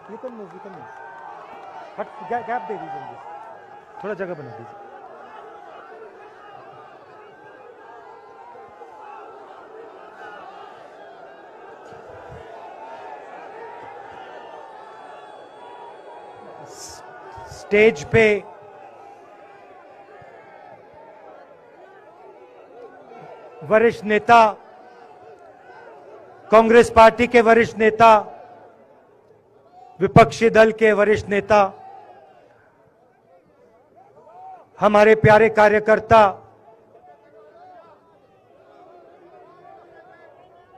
You can move हट gap दे दीजिए मुझे, थोड़ा जगह बना दीजिए। स्टेज पे वरिष्ठ नेता, कांग्रेस पार्टी के वरिष्ठ नेता, विपक्षी दल के वरिष्ठ नेता, हमारे प्यारे कार्यकर्ता,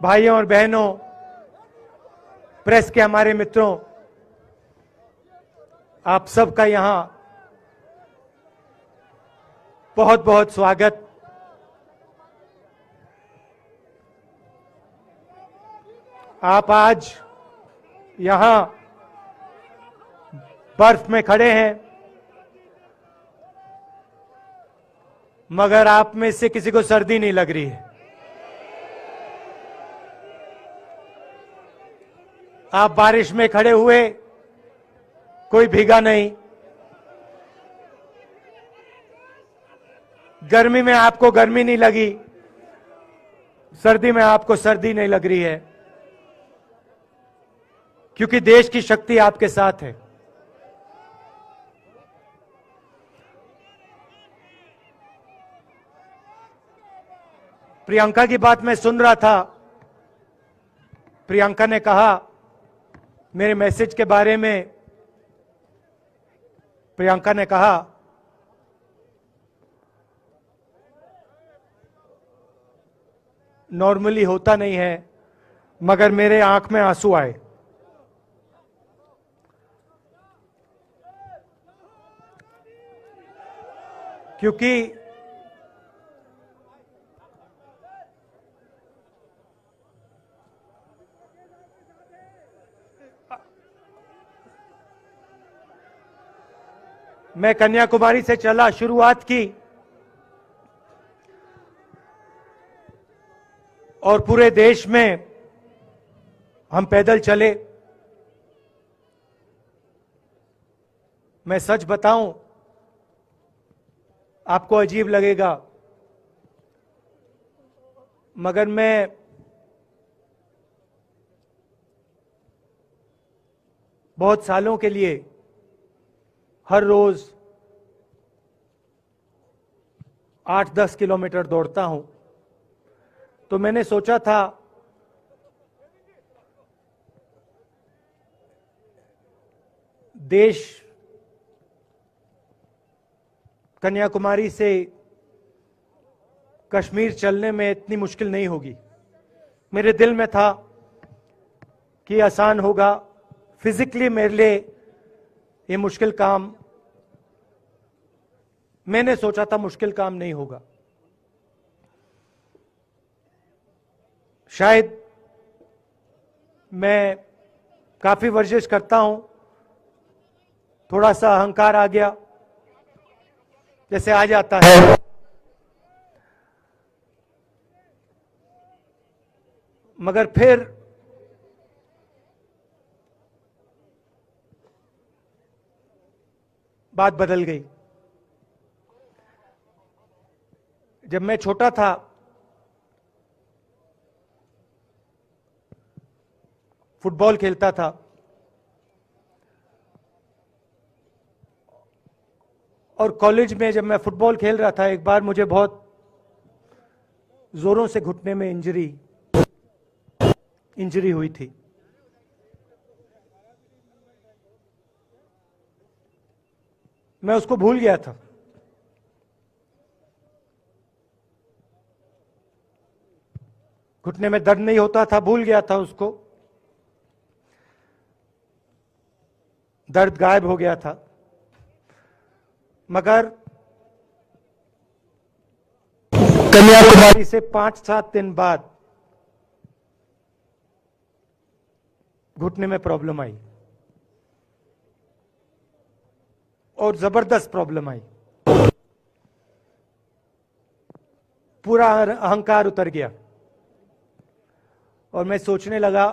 भाइयों और बहनों, प्रेस के हमारे मित्रों, आप सबका यहां बहुत बहुत स्वागत। आप आज यहां बर्फ में खड़े हैं, मगर आप में से किसी को सर्दी नहीं लग रही है। आप बारिश में खड़े हुए, कोई भीगा नहीं। गर्मी में आपको गर्मी नहीं लगी, सर्दी में आपको सर्दी नहीं लग रही है, क्योंकि देश की शक्ति आपके साथ है। प्रियंका की बात मैं सुन रहा था। प्रियंका ने कहा मेरे मैसेज के बारे में, प्रियंका ने कहा नॉर्मली होता नहीं है, मगर मेरे आंख में आंसू आए, क्योंकि मैं कन्याकुमारी से चला, शुरुआत की और पूरे देश में हम पैदल चले। मैं सच बताऊं, आपको अजीब लगेगा, मगर मैं बहुत सालों के लिए हर रोज 8-10 किलोमीटर दौड़ता हूं। तो मैंने सोचा था देश कन्याकुमारी से कश्मीर चलने में इतनी मुश्किल नहीं होगी। मेरे दिल में था कि आसान होगा, फिजिकली मेरे लिए ये मुश्किल काम, मैंने सोचा था मुश्किल काम नहीं होगा। शायद मैं काफी वर्जिश करता हूं, थोड़ा सा अहंकार आ गया, जैसे आ जाता है, मगर फिर बात बदल गई। जब मैं छोटा था, फुटबॉल खेलता था, और कॉलेज में जब मैं फुटबॉल खेल रहा था, एक बार मुझे बहुत जोरों से घुटने में इंजरी हुई थी। मैं उसको भूल गया था। घुटने में दर्द नहीं होता था, भूल गया था उसको, दर्द गायब हो गया था। मगर कन्याकुमारी से 5-7 दिन बाद घुटने में प्रॉब्लम आई, और जबरदस्त प्रॉब्लम आई। पूरा अहंकार उतर गया और मैं सोचने लगा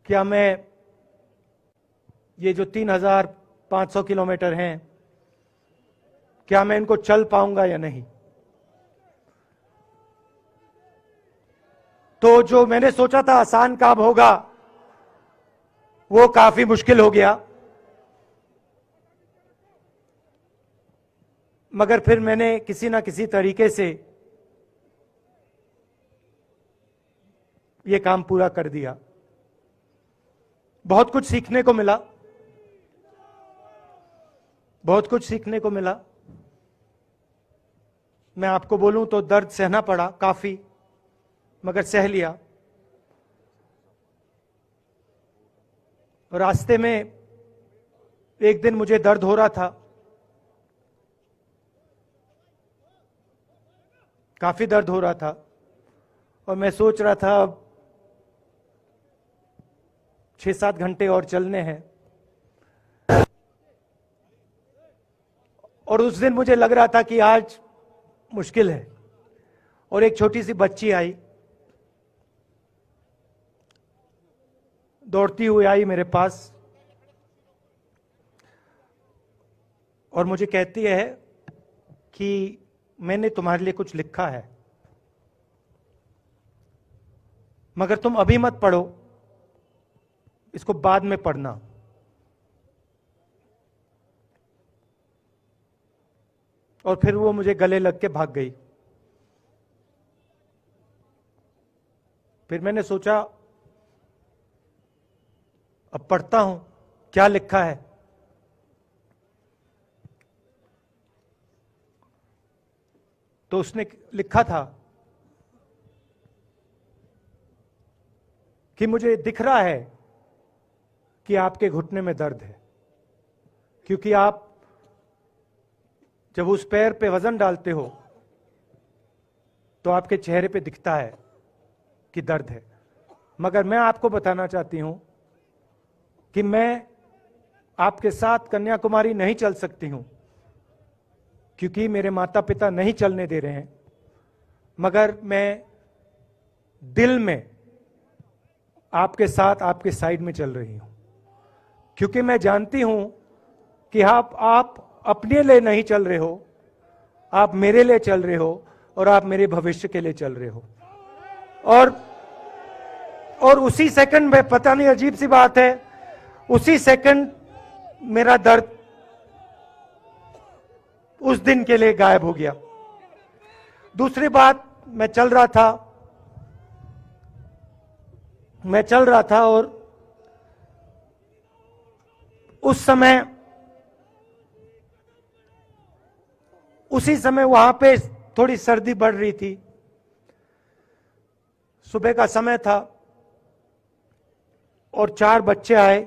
क्या मैं ये जो 3,500 किलोमीटर हैं, क्या मैं इनको चल पाऊंगा या नहीं। तो जो मैंने सोचा था आसान काम होगा, वो काफी मुश्किल हो गया। मगर फिर मैंने किसी ना किसी तरीके से ये काम पूरा कर दिया। बहुत कुछ सीखने को मिला, बहुत कुछ सीखने को मिला। मैं आपको बोलूं तो दर्द सहना पड़ा काफी, मगर सह लिया। रास्ते में एक दिन मुझे दर्द हो रहा था, काफी दर्द हो रहा था, और मैं सोच रहा था अब 6-7 घंटे और चलने हैं। और उस दिन मुझे लग रहा था कि आज मुश्किल है। और एक छोटी सी बच्ची आई, दौड़ती हुई आई मेरे पास, और मुझे कहती है कि मैंने तुम्हारे लिए कुछ लिखा है, मगर तुम अभी मत पढ़ो, इसको बाद में पढ़ना। और फिर वो मुझे गले लग के भाग गई। फिर मैंने सोचा अब पढ़ता हूं क्या लिखा है। तो उसने लिखा था कि मुझे दिख रहा है कि आपके घुटने में दर्द है, क्योंकि आप जब उस पैर पे वजन डालते हो तो आपके चेहरे पे दिखता है कि दर्द है। मगर मैं आपको बताना चाहती हूं कि मैं आपके साथ कन्याकुमारी नहीं चल सकती हूं, क्योंकि मेरे माता पिता नहीं चलने दे रहे हैं। मगर मैं दिल में आपके साथ, आपके साइड में चल रही हूं, क्योंकि मैं जानती हूं कि आप अपने लिए नहीं चल रहे हो, आप मेरे लिए चल रहे हो, और आप मेरे भविष्य के लिए चल रहे हो। और उसी सेकंड में, पता नहीं अजीब सी बात है, उसी सेकंड मेरा दर्द उस दिन के लिए गायब हो गया। दूसरी बात, मैं चल रहा था और उसी समय वहां पे थोड़ी सर्दी बढ़ रही थी। सुबह का समय था और 4 बच्चे आए।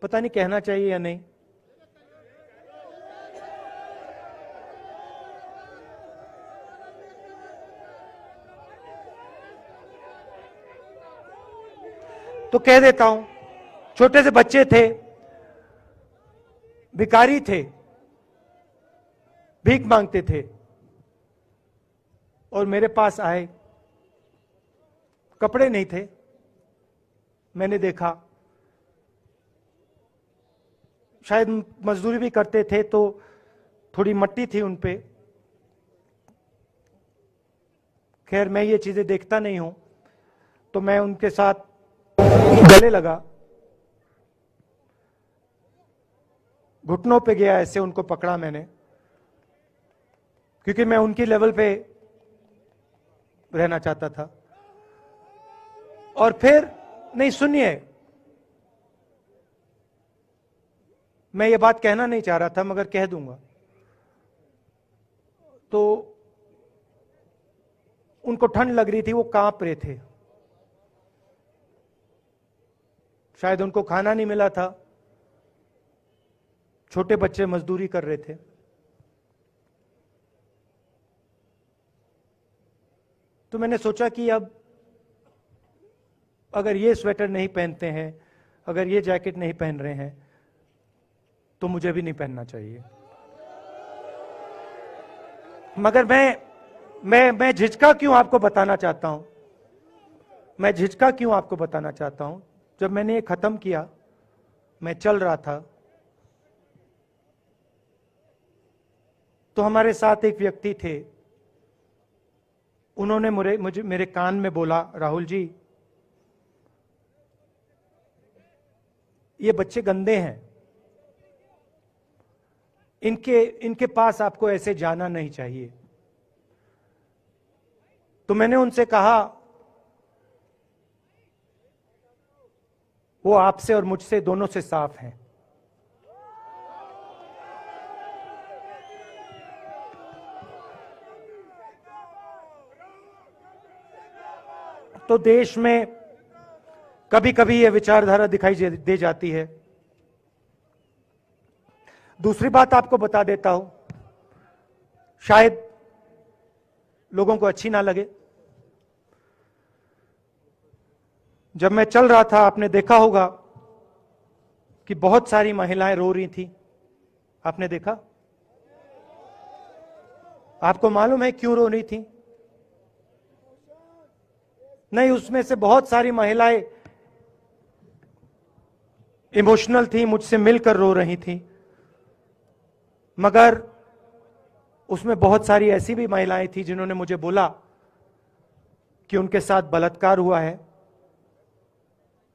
पता नहीं कहना चाहिए या नहीं। तो कह देता हूं, छोटे से बच्चे थे, भिखारी थे, भीख मांगते थे, और मेरे पास आए। कपड़े नहीं थे, मैंने देखा, शायद मजदूरी भी करते थे तो थोड़ी मट्टी थी उन पे। खैर, मैं ये चीजें देखता नहीं हूं, तो मैं उनके साथ गले लगा, घुटनों पे गया, ऐसे उनको पकड़ा मैंने, क्योंकि मैं उनकी लेवल पे रहना चाहता था। और फिर, नहीं सुनिए, मैं ये बात कहना नहीं चाह रहा था, मगर कह दूंगा। तो उनको ठंड लग रही थी, वो कांप रहे थे, शायद उनको खाना नहीं मिला था, छोटे बच्चे मजदूरी कर रहे थे। तो मैंने सोचा कि अब अगर ये स्वेटर नहीं पहनते हैं, अगर ये जैकेट नहीं पहन रहे हैं, तो मुझे भी नहीं पहनना चाहिए। मगर मैं झिझका क्यों आपको बताना चाहता हूं, मैं झिझका क्यों आपको बताना चाहता हूं। जब मैंने ये खत्म किया, मैं चल रहा था, तो हमारे साथ एक व्यक्ति थे, उन्होंने मेरे कान में बोला, राहुल जी ये बच्चे गंदे हैं, इनके पास आपको ऐसे जाना नहीं चाहिए। तो मैंने उनसे कहा, वो आपसे और मुझसे दोनों से साफ हैं। तो देश में कभी कभी यह विचारधारा दिखाई दे जाती है। दूसरी बात आपको बता देता हूं, शायद लोगों को अच्छी ना लगे। जब मैं चल रहा था, आपने देखा होगा कि बहुत सारी महिलाएं रो रही थी। आपने देखा? आपको मालूम है क्यों रो रही थी? नहीं, उसमें से बहुत सारी महिलाएं इमोशनल थी, मुझसे मिलकर रो रही थी, मगर उसमें बहुत सारी ऐसी भी महिलाएं थी जिन्होंने मुझे बोला कि उनके साथ बलात्कार हुआ है,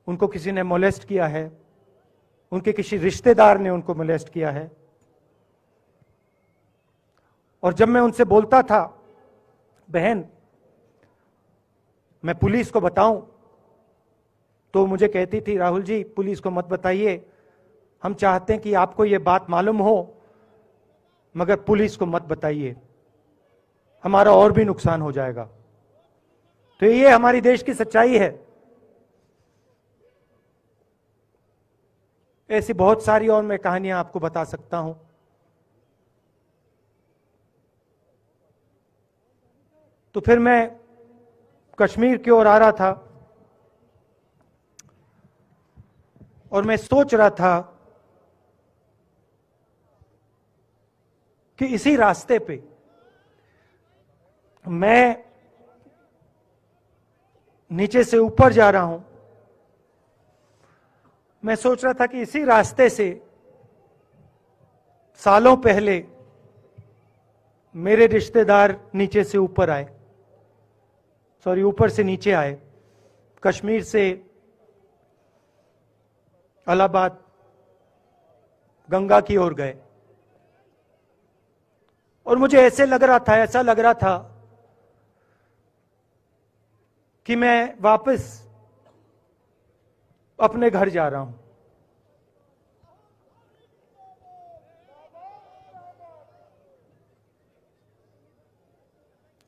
उनको किसी ने मोलेस्ट किया है, उनके किसी रिश्तेदार ने उनको मोलेस्ट किया है। और जब मैं उनसे बोलता था, बहन मैं पुलिस को बताऊं, तो मुझे कहती थी, राहुल जी पुलिस को मत बताइए, हम चाहते हैं कि आपको यह बात मालूम हो, मगर पुलिस को मत बताइए, हमारा और भी नुकसान हो जाएगा। तो ये हमारी देश की सच्चाई है। ऐसी बहुत सारी और मैं कहानियां आपको बता सकता हूं। तो फिर मैं कश्मीर की ओर आ रहा था और मैं सोच रहा था कि इसी रास्ते पे मैं नीचे से ऊपर जा रहा हूं। मैं सोच रहा था कि इसी रास्ते से सालों पहले मेरे रिश्तेदार नीचे से ऊपर आए, सॉरी ऊपर से नीचे आए, कश्मीर से इलाहाबाद गंगा की ओर गए। और मुझे ऐसा लग रहा था कि मैं वापस अपने घर जा रहा हूं।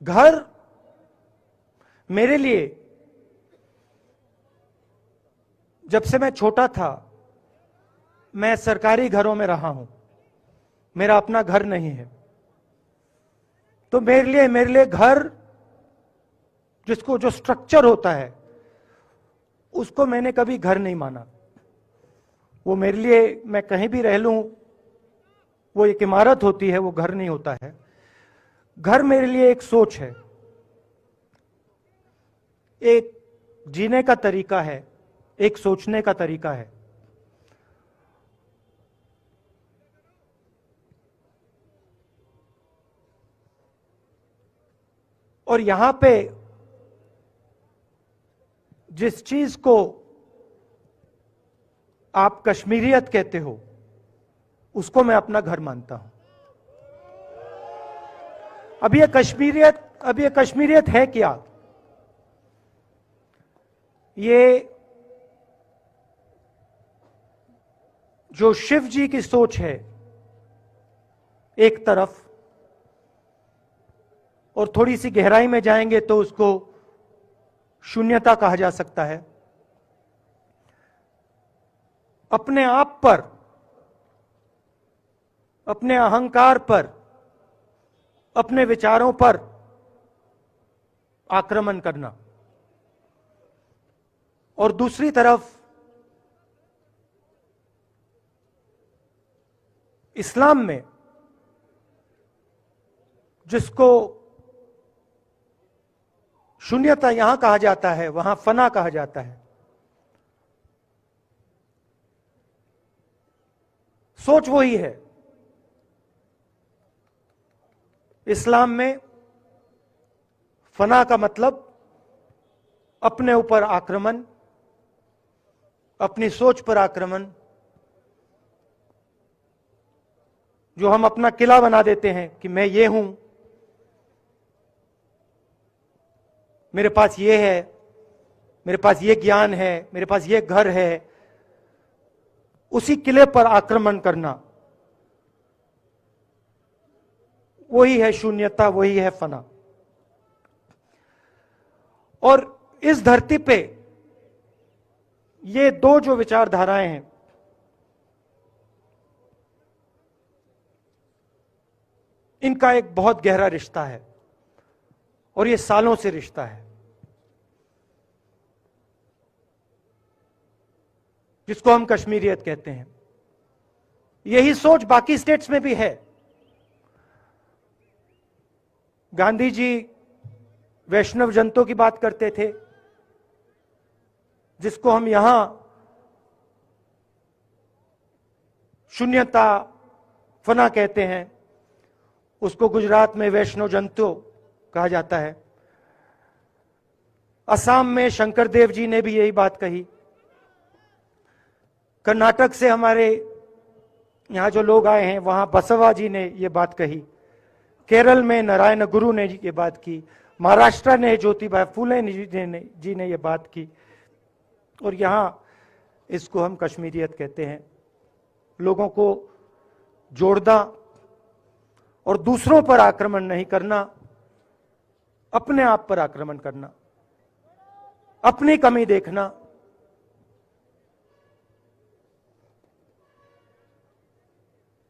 घर मेरे लिए, जब से मैं छोटा था, मैं सरकारी घरों में रहा हूं, मेरा अपना घर नहीं है। तो मेरे लिए घर, जिसको जो स्ट्रक्चर होता है, उसको मैंने कभी घर नहीं माना। वो मेरे लिए, मैं कहीं भी रह लूं, वो एक इमारत होती है, वो घर नहीं होता है। घर मेरे लिए एक सोच है, एक जीने का तरीका है, एक सोचने का तरीका है। और यहां पे जिस चीज को आप कश्मीरियत कहते हो, उसको मैं अपना घर मानता हूं। अब ये कश्मीरियत है क्या? ये जो शिव जी की सोच है एक तरफ, और थोड़ी सी गहराई में जाएंगे तो उसको शून्यता कहा जा सकता है। अपने आप पर, अपने अहंकार पर, अपने विचारों पर आक्रमण करना, और दूसरी तरफ इस्लाम में जिसको शून्यता यहां कहा जाता है, वहां फना कहा जाता है। सोच वही है। इस्लाम में फना का मतलब अपने ऊपर आक्रमण, अपनी सोच पर आक्रमण। जो हम अपना किला बना देते हैं कि मैं ये हूं, मेरे पास ये है, मेरे पास ये ज्ञान है, मेरे पास ये घर है, उसी किले पर आक्रमण करना, वही है शून्यता, वही है फना। और इस धरती पे ये दो जो विचारधाराएं हैं, इनका एक बहुत गहरा रिश्ता है और ये सालों से रिश्ता है, जिसको हम कश्मीरियत कहते हैं। यही सोच बाकी स्टेट्स में भी है। गांधी जी वैष्णव जनतों की बात करते थे, जिसको हम यहां शून्यता, फना कहते हैं, उसको गुजरात में वैष्णव जनतो कहा जाता है। असम में शंकर देव जी ने भी यही बात कही। कर्नाटक से हमारे यहां जो लोग आए हैं, वहां बसवा जी ने यह बात कही। केरल में नारायण गुरु ने ये बात की। महाराष्ट्र ने ज्योतिबा फुले जी ने यह बात की। और यहां इसको हम कश्मीरियत कहते हैं। लोगों को जोड़ना और दूसरों पर आक्रमण नहीं करना, अपने आप पर आक्रमण करना, अपनी कमी देखना।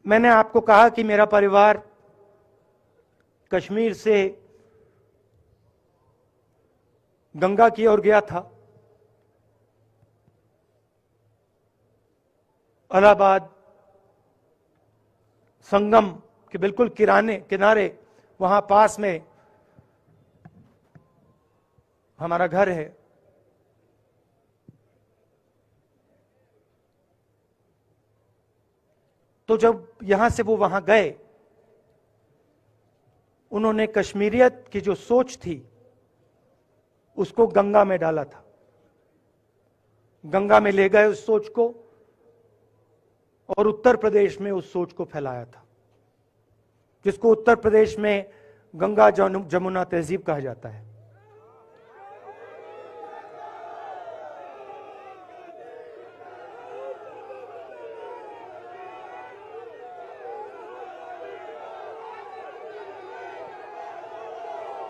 मैंने आपको कहा कि मेरा परिवार कश्मीर से गंगा की ओर गया था। इलाहाबाद संगम के बिल्कुल किनारे वहां पास में हमारा घर है। तो जब यहां से वो वहां गए, उन्होंने कश्मीरियत की जो सोच थी उसको गंगा में डाला था। गंगा में ले गए उस सोच को और उत्तर प्रदेश में उस सोच को फैलाया था, जिसको उत्तर प्रदेश में गंगा जमुना तहजीब कहा जाता है।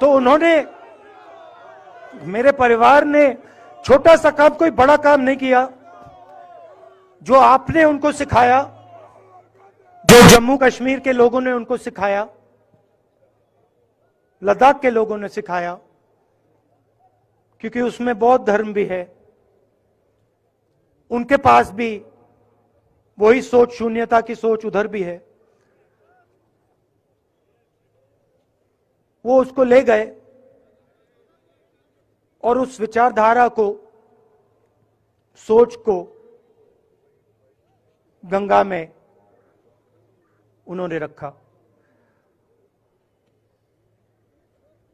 तो उन्होंने, मेरे परिवार ने छोटा सा काम, कोई बड़ा काम नहीं किया। जो आपने उनको सिखाया, जो जम्मू कश्मीर के लोगों ने उनको सिखाया, लद्दाख के लोगों ने सिखाया, क्योंकि उसमें बौद्ध धर्म भी है, उनके पास भी वही सोच, शून्यता की सोच उधर भी है। वो उसको ले गए और उस विचारधारा को, सोच को गंगा में उन्होंने रखा।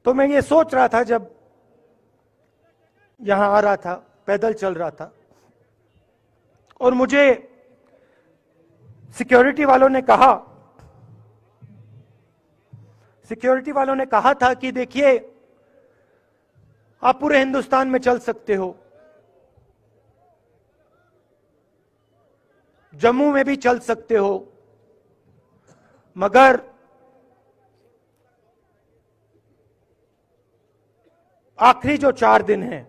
तो मैं ये सोच रहा था जब यहां आ रहा था, पैदल चल रहा था, और मुझे सिक्योरिटी वालों ने कहा था कि देखिए, आप पूरे हिंदुस्तान में चल सकते हो, जम्मू में भी चल सकते हो, मगर आखिरी जो 4 दिन हैं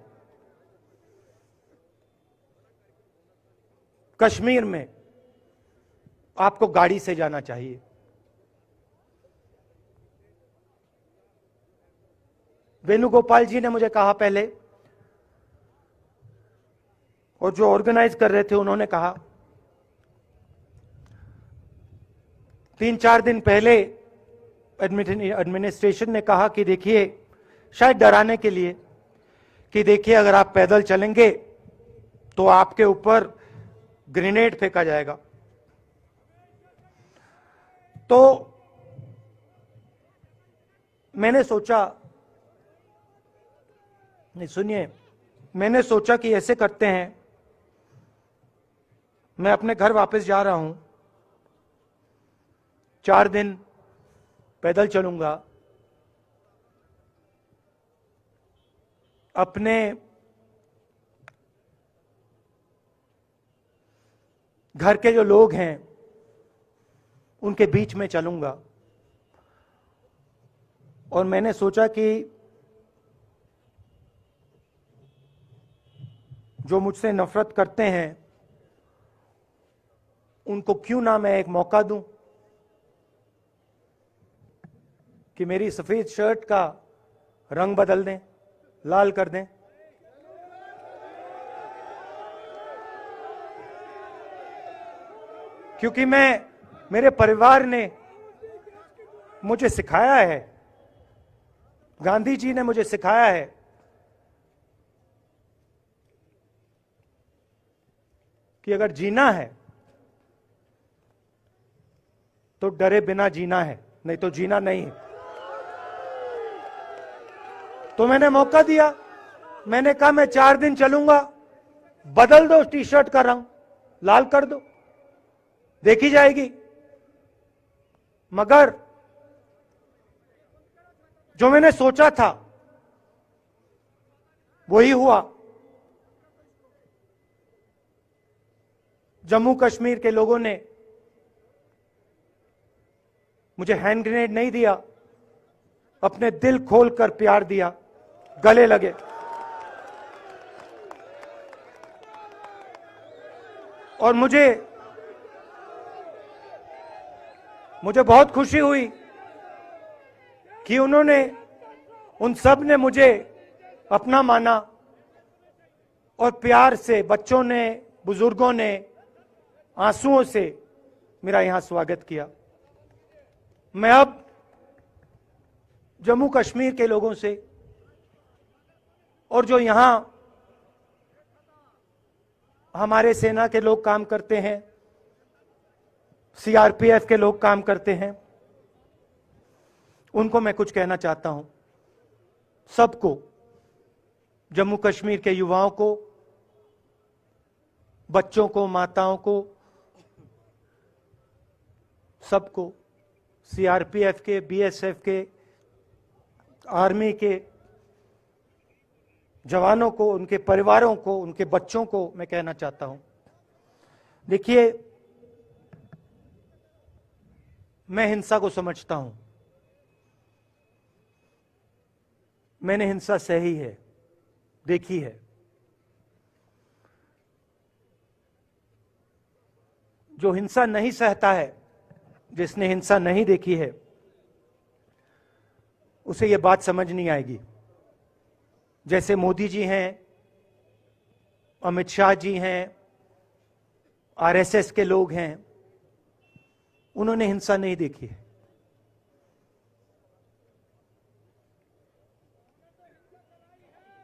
कश्मीर में, आपको गाड़ी से जाना चाहिए। वेणुगोपाल जी ने मुझे कहा पहले, और जो ऑर्गेनाइज कर रहे थे उन्होंने कहा। 3-4 दिन पहले एडमिनिस्ट्रेशन ने कहा कि देखिए, शायद डराने के लिए कि देखिए अगर आप पैदल चलेंगे तो आपके ऊपर ग्रेनेड फेंका जाएगा। तो मैंने सोचा, नहीं सुनिए, मैंने सोचा कि ऐसे करते हैं, मैं अपने घर वापस जा रहा हूं, 4 दिन पैदल चलूंगा, अपने घर के जो लोग हैं उनके बीच में चलूंगा। और मैंने सोचा कि जो मुझसे नफरत करते हैं उनको क्यों ना मैं एक मौका दूं कि मेरी सफेद शर्ट का रंग बदल दें, लाल कर दें। क्योंकि मेरे परिवार ने मुझे सिखाया है, गांधी जी ने मुझे सिखाया है कि अगर जीना है तो डरे बिना जीना है, नहीं तो जीना नहीं है। तो मैंने मौका दिया, मैंने कहा मैं 4 दिन चलूंगा, बदल दो टी शर्ट का रंग, लाल कर दो, देखी जाएगी। मगर जो मैंने सोचा था वही हुआ। जम्मू कश्मीर के लोगों ने मुझे हैंड ग्रेनेड नहीं दिया, अपने दिल खोलकर प्यार दिया, गले लगे। और मुझे बहुत खुशी हुई कि उन सब ने मुझे अपना माना और प्यार से, बच्चों ने, बुजुर्गों ने आंसुओं से मेरा यहां स्वागत किया। मैं अब जम्मू कश्मीर के लोगों से और जो यहां हमारे सेना के लोग काम करते हैं, सीआरपीएफ के लोग काम करते हैं, उनको मैं कुछ कहना चाहता हूं। सबको, जम्मू कश्मीर के युवाओं को, बच्चों को, माताओं को, सबको, सीआरपीएफ के, बीएसएफ के, आर्मी के जवानों को, उनके परिवारों को, उनके बच्चों को मैं कहना चाहता हूं, देखिए मैं हिंसा को समझता हूं, मैंने हिंसा सही है, देखी है। जो हिंसा नहीं सहता है, जिसने हिंसा नहीं देखी है, उसे यह बात समझ नहीं आएगी। जैसे मोदी जी हैं, अमित शाह जी हैं, आरएसएस के लोग हैं, उन्होंने हिंसा नहीं देखी है।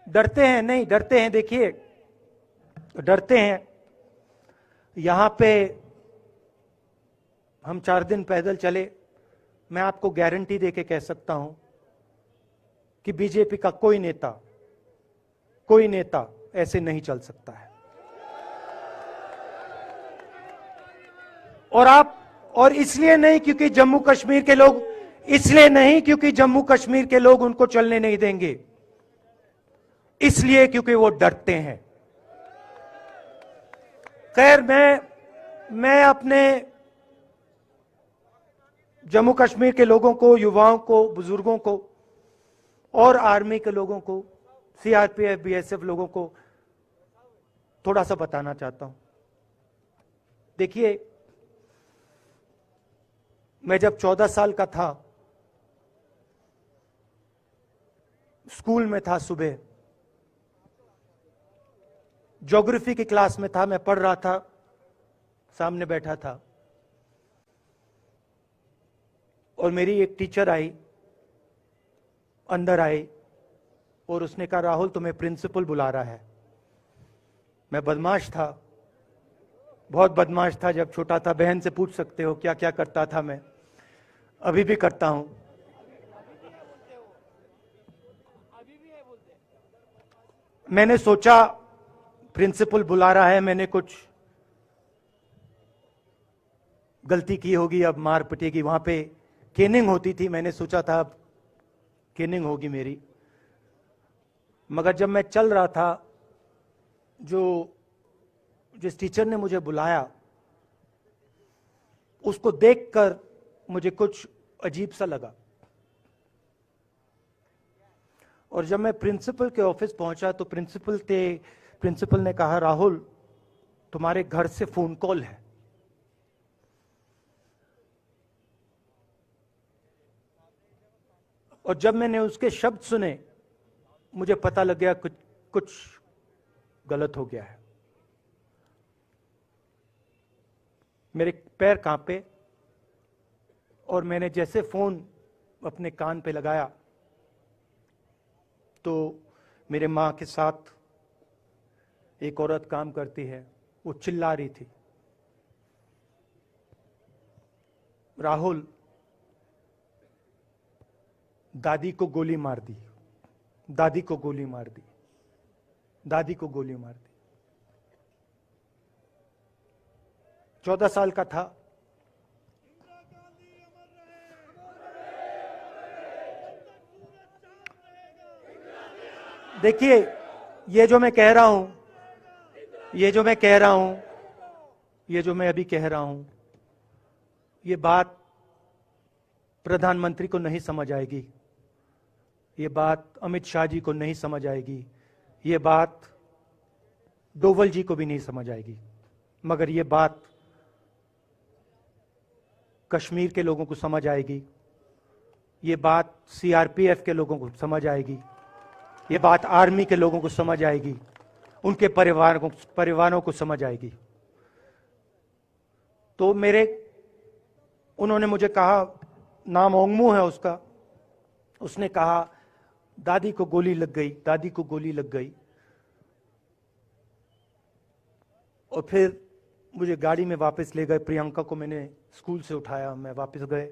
डरते हैं, नहीं डरते हैं, देखिए डरते हैं। यहां पे हम 4 दिन पैदल चले, मैं आपको गारंटी देके कह सकता हूं कि बीजेपी का कोई नेता ऐसे नहीं चल सकता है। और इसलिए नहीं क्योंकि जम्मू कश्मीर के लोग, इसलिए नहीं क्योंकि जम्मू कश्मीर के लोग उनको चलने नहीं देंगे, इसलिए क्योंकि वो डरते हैं। खैर, मैं अपने जम्मू कश्मीर के लोगों को, युवाओं को, बुजुर्गों को और आर्मी के लोगों को, सीआरपीएफ, बीएसएफ लोगों को थोड़ा सा बताना चाहता हूं। देखिए, मैं जब 14 साल का था, स्कूल में था, सुबह ज्योग्राफी की क्लास में था, मैं पढ़ रहा था, सामने बैठा था और मेरी एक टीचर आई, अंदर आई और उसने कहा राहुल तुम्हें प्रिंसिपल बुला रहा है। मैं बदमाश था, बहुत बदमाश था जब छोटा था। बहन से पूछ सकते हो क्या क्या करता था मैं, अभी भी करता हूं। मैंने सोचा प्रिंसिपल बुला रहा है, मैंने कुछ गलती की होगी, अब मार पिटेगी। वहां पे केनिंग होती थी, मैंने सोचा था अब केनिंग होगी मेरी। मगर जब मैं चल रहा था, जिस टीचर ने मुझे बुलाया उसको देखकर मुझे कुछ अजीब सा लगा। और जब मैं प्रिंसिपल के ऑफिस पहुंचा तो प्रिंसिपल ने कहा राहुल तुम्हारे घर से फोन कॉल है। और जब मैंने उसके शब्द सुने मुझे पता लग गया कुछ गलत हो गया है। मेरे पैर कांपे और मैंने जैसे फोन अपने कान पे लगाया तो मेरे मां के साथ एक औरत काम करती है, वो चिल्ला रही थी राहुल दादी को गोली मार दी, दादी को गोली मार दी, दादी को गोली मार दी। 14 साल का था। देखिए ये जो मैं कह रहा हूं, ये जो मैं अभी कह रहा हूं, ये बात प्रधानमंत्री को नहीं समझ आएगी, ये बात अमित शाह जी को नहीं समझ आएगी, ये बात डोवल जी को भी नहीं समझ आएगी, मगर ये बात कश्मीर के लोगों को समझ आएगी, ये बात सीआरपीएफ के लोगों को समझ आएगी, ये बात आर्मी के लोगों को समझ आएगी, उनके परिवारों को समझ आएगी। तो उन्होंने मुझे कहा, नाम ओंगमू है उसका, उसने कहा दादी को गोली लग गई, दादी को गोली लग गई। और फिर मुझे गाड़ी में वापस ले गए, प्रियंका को मैंने स्कूल से उठाया, मैं वापस गए।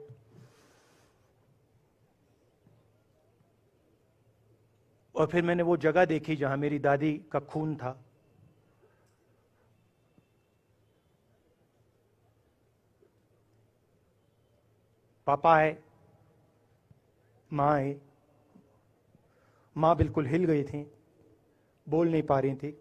और फिर मैंने वो जगह देखी जहां मेरी दादी का खून था। पापा आए, मां आई। मां बिल्कुल हिल गई थी, बोल नहीं पा रही थी।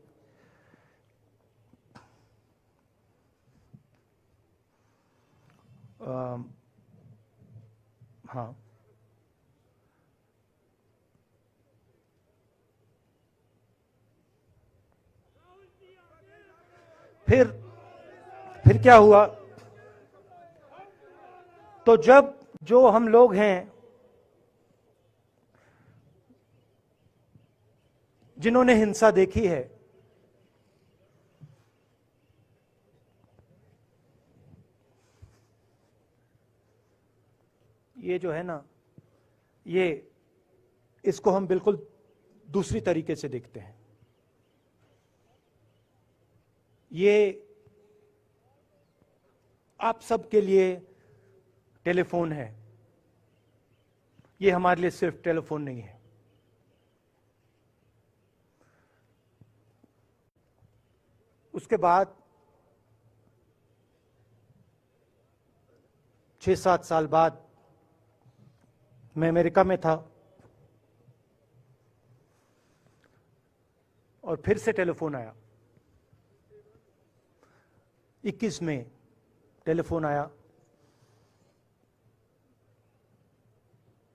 हाँ, फिर क्या हुआ? तो जो हम लोग हैं जिन्होंने हिंसा देखी है, ये जो है ना, इसको हम बिल्कुल दूसरी तरीके से देखते हैं। ये आप सबके लिए टेलीफोन है, ये हमारे लिए सिर्फ टेलीफोन नहीं है। उसके बाद 6-7 साल बाद मैं अमेरिका में था और फिर से टेलीफोन आया। 21 में टेलीफोन आया।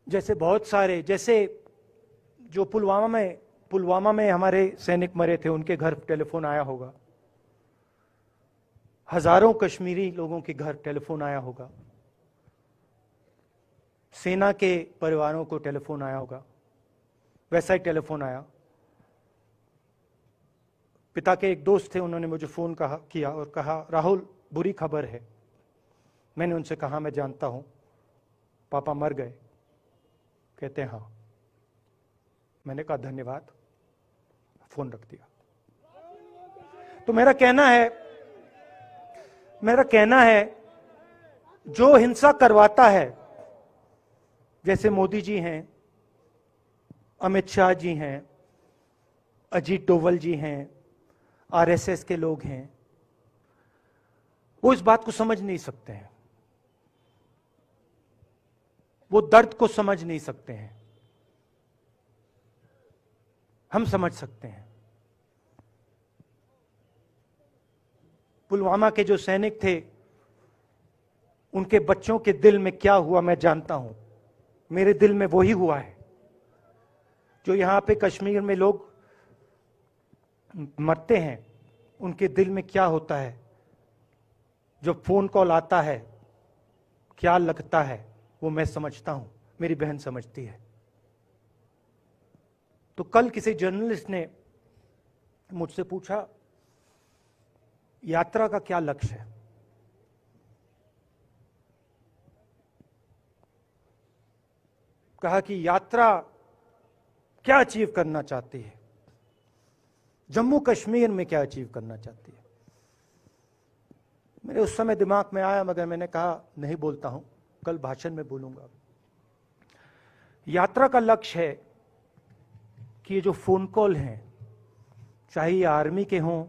जैसे बहुत सारे, जैसे जो पुलवामा में हमारे सैनिक मरे थे, उनके घर टेलीफोन आया होगा। हजारों कश्मीरी लोगों के घर टेलीफोन आया होगा। सेना के परिवारों को टेलीफोन आया होगा। वैसा ही टेलीफोन आया। पिता के एक दोस्त थे, उन्होंने मुझे फोन किया और कहा राहुल बुरी खबर है। मैंने उनसे कहा मैं जानता हूं, पापा मर गए। कहते हैं हाँ। मैंने कहा धन्यवाद, फोन रख दिया। तो मेरा कहना है जो हिंसा करवाता है, जैसे मोदी जी हैं, अमित शाह जी हैं, अजीत डोवल जी हैं, आरएसएस के लोग हैं, वो इस बात को समझ नहीं सकते हैं, वो दर्द को समझ नहीं सकते हैं। हम समझ सकते हैं। पुलवामा के जो सैनिक थे, उनके बच्चों के दिल में क्या हुआ मैं जानता हूं। मेरे दिल में वही हुआ है जो यहां पे कश्मीर में लोग मरते हैं, उनके दिल में क्या होता है। जो फोन कॉल आता है क्या लगता है, वो मैं समझता हूं, मेरी बहन समझती है। तो कल किसी जर्नलिस्ट ने मुझसे पूछा यात्रा का क्या लक्ष्य है। कहा कि यात्रा क्या अचीव करना चाहती है, जम्मू कश्मीर में क्या अचीव करना चाहती है। मेरे उस समय दिमाग में आया, मगर मैंने कहा नहीं बोलता हूं, कल भाषण में बोलूंगा। यात्रा का लक्ष्य है कि ये जो फोन कॉल हैं, चाहे ये आर्मी के हों,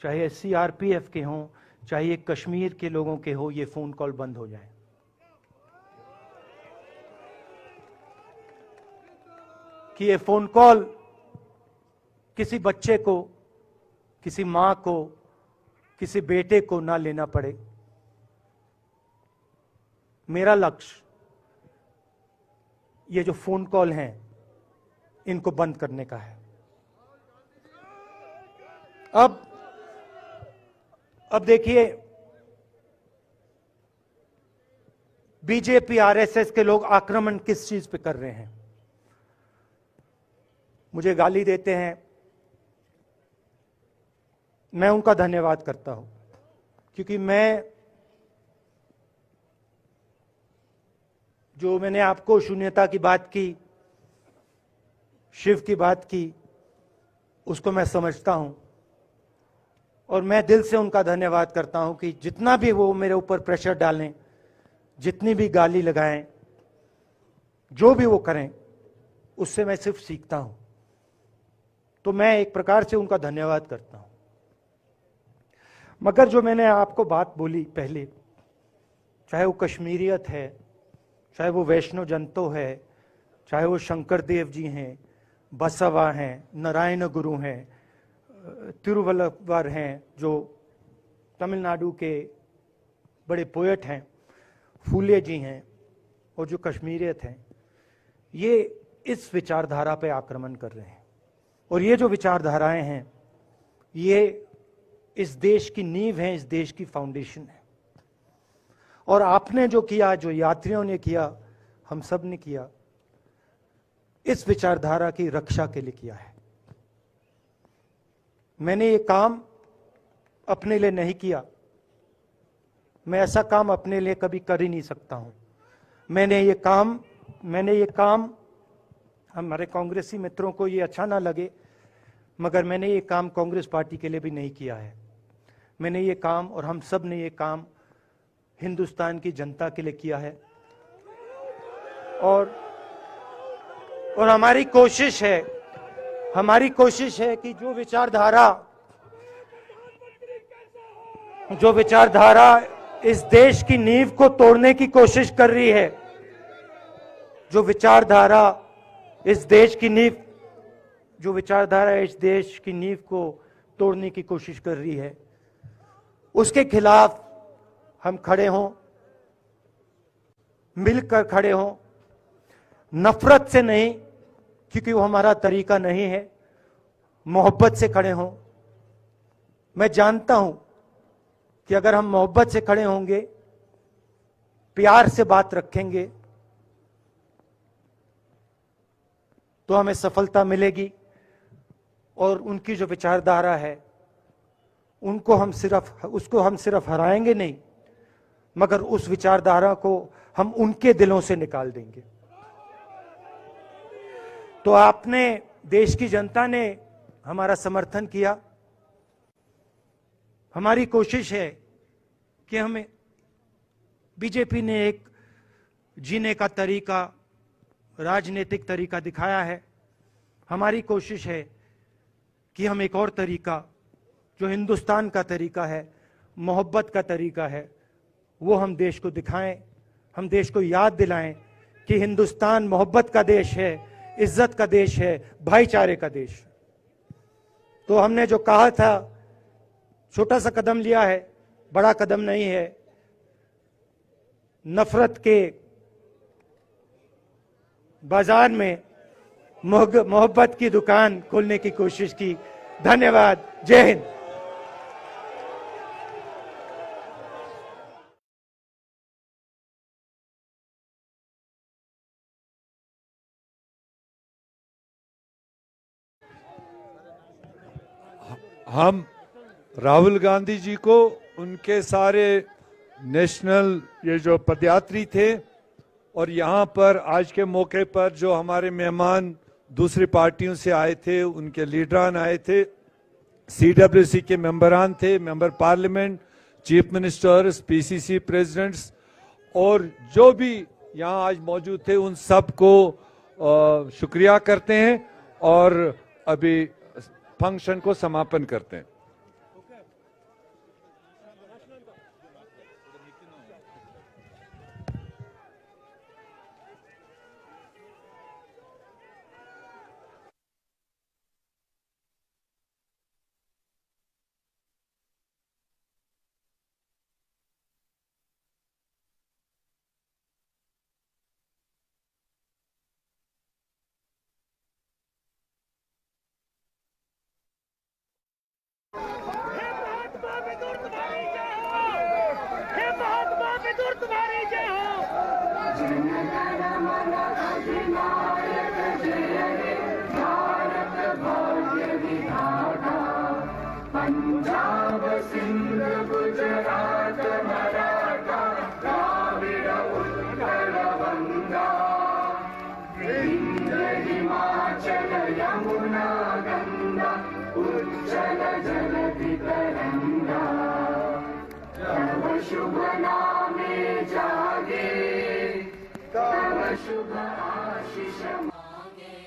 चाहे सीआरपीएफ के हों, चाहे ये कश्मीर के लोगों के हो, ये फोन कॉल बंद हो जाए। कि ये फोन कॉल किसी बच्चे को, किसी मां को, किसी बेटे को ना लेना पड़े। मेरा लक्ष्य ये जो फोन कॉल हैं, इनको बंद करने का है। अब देखिए, बीजेपी आरएसएस के लोग आक्रमण किस चीज पे कर रहे हैं। मुझे गाली देते हैं, मैं उनका धन्यवाद करता हूं, क्योंकि मैंने आपको शून्यता की बात की, शिव की बात की, उसको मैं समझता हूं। और मैं दिल से उनका धन्यवाद करता हूं कि जितना भी वो मेरे ऊपर प्रेशर डालें, जितनी भी गाली लगाएं, जो भी वो करें, उससे मैं सिर्फ सीखता हूं। तो मैं एक प्रकार से उनका धन्यवाद करता हूं। मगर जो मैंने आपको बात बोली पहले, चाहे वो कश्मीरियत है, चाहे वो वैष्णव जनतो है, चाहे वो शंकर देव जी हैं, बसवा हैं, नारायण गुरु हैं, तिरुवल्लुवर हैं, जो तमिलनाडु के बड़े पोएट हैं, फूले जी हैं, और जो कश्मीरियत हैं, ये इस विचारधारा पे आक्रमण कर रहे हैं। और ये जो विचारधाराएं हैं, ये इस देश की नींव है, इस देश की फाउंडेशन है। और आपने जो किया, जो यात्रियों ने किया, हम सब ने किया, इस विचारधारा की रक्षा के लिए किया है। मैंने ये काम अपने लिए नहीं किया, मैं ऐसा काम अपने लिए कभी कर ही नहीं सकता हूं। मैंने ये काम हमारे कांग्रेसी मित्रों को ये अच्छा ना लगे, मगर मैंने ये काम कांग्रेस पार्टी के लिए भी नहीं किया है। मैंने ये काम, और हम सब ने ये काम हिंदुस्तान की जनता के लिए किया है। और हमारी कोशिश है कि जो विचारधारा इस देश की नींव को तोड़ने की कोशिश कर रही है, जो विचारधारा इस देश की नींव को तोड़ने की कोशिश कर रही है, उसके खिलाफ हम खड़े हों, मिलकर खड़े हों, नफरत से नहीं, क्योंकि वो हमारा तरीका नहीं है, मोहब्बत से खड़े हों। मैं जानता हूं कि अगर हम मोहब्बत से खड़े होंगे, प्यार से बात रखेंगे, तो हमें सफलता मिलेगी। और उनकी जो विचारधारा है, उसको हम सिर्फ हराएंगे नहीं, मगर उस विचारधारा को हम उनके दिलों से निकाल देंगे। तो आपने, देश की जनता ने हमारा समर्थन किया। हमारी कोशिश है कि हमें, बीजेपी ने एक जीने का तरीका, राजनीतिक तरीका दिखाया है। हमारी कोशिश है कि हम एक और तरीका, जो हिंदुस्तान का तरीका है, मोहब्बत का तरीका है, वो हम देश को दिखाएं। हम देश को याद दिलाएं कि हिंदुस्तान मोहब्बत का देश है, इज्जत का देश है, भाईचारे का देश है। तो हमने जो कहा था, छोटा सा कदम लिया है, बड़ा कदम नहीं है। नफरत के बाजार में मोहब्बत की दुकान खोलने की कोशिश की। धन्यवाद। जय हिंद। हम राहुल गांधी जी को, उनके सारे नेशनल ये जो पदयात्री थे, और यहाँ पर आज के मौके पर जो हमारे मेहमान दूसरी पार्टियों से आए थे, उनके लीडरान आए थे, CWC के मेंबरान थे, member parliament, chief ministers, PCC presidents, और जो भी यहाँ आज मौजूद थे, उन सब को शुक्रिया करते हैं और अभी फंक्शन को समापन करते हैं। पंजाब सिंध गुजरात मराठा द्राविड उत्कल बंगा विंध्य हिमाचल यमुना गंगा उज्जल जलधि तरंगा तव शुभ नामे जागे तव शुभ आशीष मांगे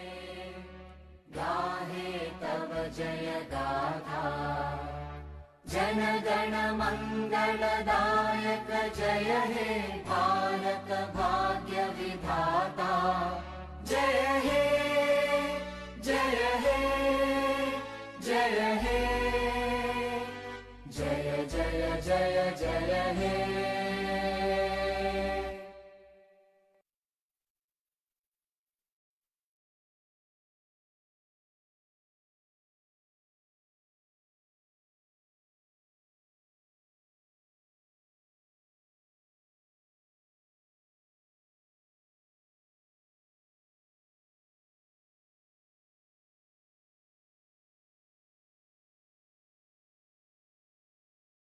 गाहे तव जय गाथा जन गण मंगलदायक जय हे भारत भाग्य विधाता जय हे जय हे जय हे जय जय जय जय हे।